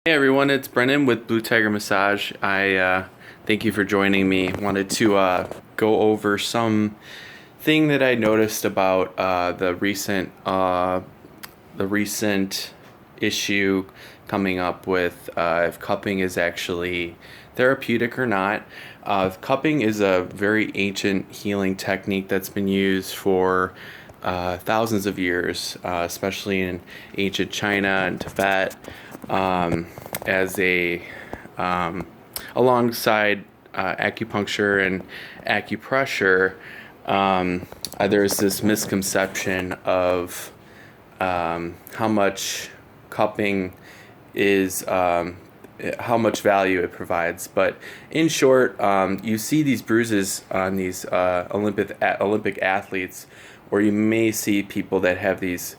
Hey everyone, it's Brennan with Blue Tiger Massage. I thank you for joining me. Wanted to go over some thing that I noticed about the recent issue coming up with if cupping is actually therapeutic or not. Cupping is a very ancient healing technique that's been used for thousands of years, especially in ancient China and Tibet, as a alongside acupuncture and acupressure. There's this misconception of how much cupping is, how much value it provides. But in short, you see these bruises on these Olympic athletes, or you may see people that have these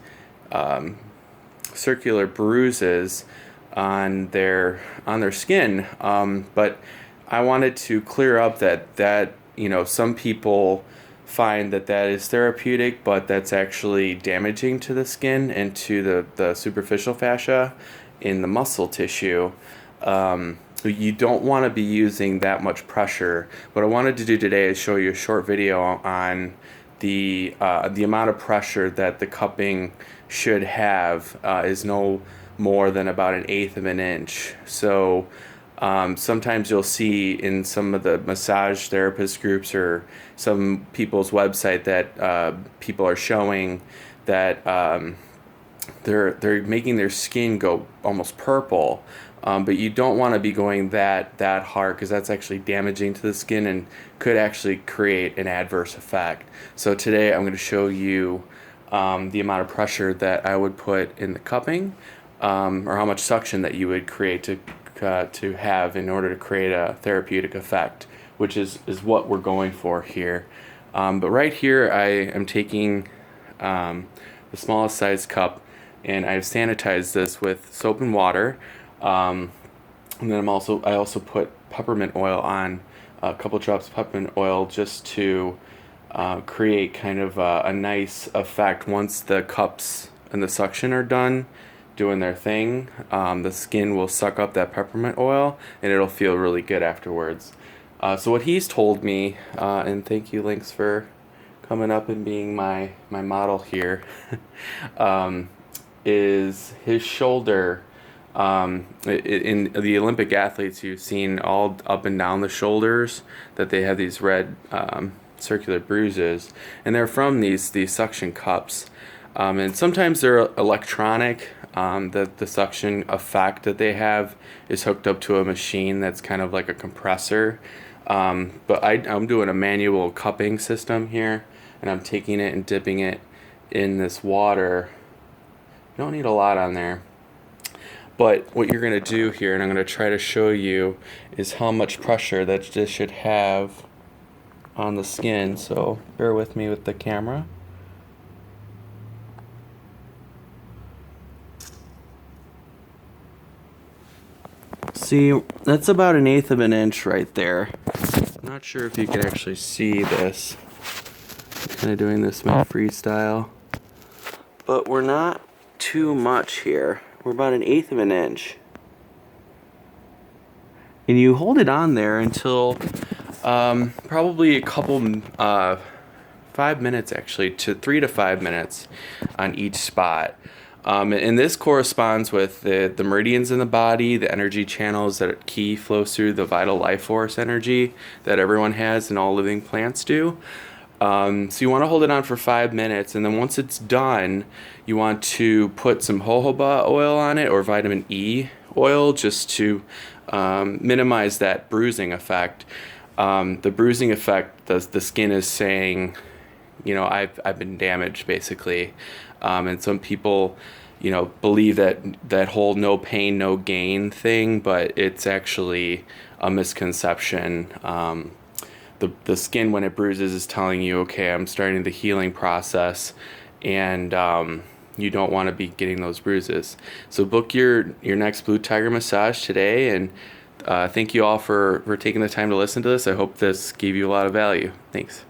circular bruises on their skin. But I wanted to clear up that some people find that is therapeutic, but that's actually damaging to the skin and to the superficial fascia in the muscle tissue. You don't want to be using that much pressure. What I wanted to do today is show you a short video on the amount of pressure that the cupping should have is no more than about 1/8 of an inch. So sometimes you'll see in some of the massage therapist groups or some people's website that people are showing that they're making their skin go almost purple. But you don't want to be going that hard, because that's actually damaging to the skin and could actually create an adverse effect. So today I'm going to show you the amount of pressure that I would put in the cupping, or how much suction that you would create to have in order to create a therapeutic effect, which is what we're going for here. But right here I am taking the smallest size cup, and I've sanitized this with soap and water. And then I also put peppermint oil on, a couple drops of peppermint oil, just to create kind of a nice effect. Once the cups and the suction are done doing their thing, the skin will suck up that peppermint oil and it'll feel really good afterwards. So what he's told me, and thank you Lynx for coming up and being my model here, is his shoulder. In the Olympic athletes, you've seen all up and down the shoulders that they have these red circular bruises, and they're from these suction cups. And sometimes they're electronic. The suction effect that they have is hooked up to a machine that's kind of like a compressor. But I'm doing a manual cupping system here, and I'm taking it and dipping it in this water. You don't need a lot on there. But what you're going to do here, and I'm going to try to show you, is how much pressure that this should have on the skin. So bear with me with the camera. See, that's about 1/8 of an inch right there. I'm not sure if you can actually see this. I'm kind of doing this with freestyle. But we're not too much here. We're about 1/8 of an inch. And you hold it on there until probably a couple, 5 minutes actually, to 3 to 5 minutes on each spot. And this corresponds with the meridians in the body, the energy channels that Qi flows through, the vital life force energy that everyone has and all living plants do. So you want to hold it on for 5 minutes, and then once it's done, you want to put some jojoba oil on it, or vitamin E oil, just to minimize that bruising effect. The bruising effect, the skin is saying, I've been damaged, basically. And some people, believe that whole no pain, no gain thing, but it's actually a misconception. The skin, when it bruises, is telling you, okay, I'm starting the healing process, and you don't want to be getting those bruises. So book your next Blue Tiger massage today, and thank you all for taking the time to listen to this. I hope this gave you a lot of value. Thanks.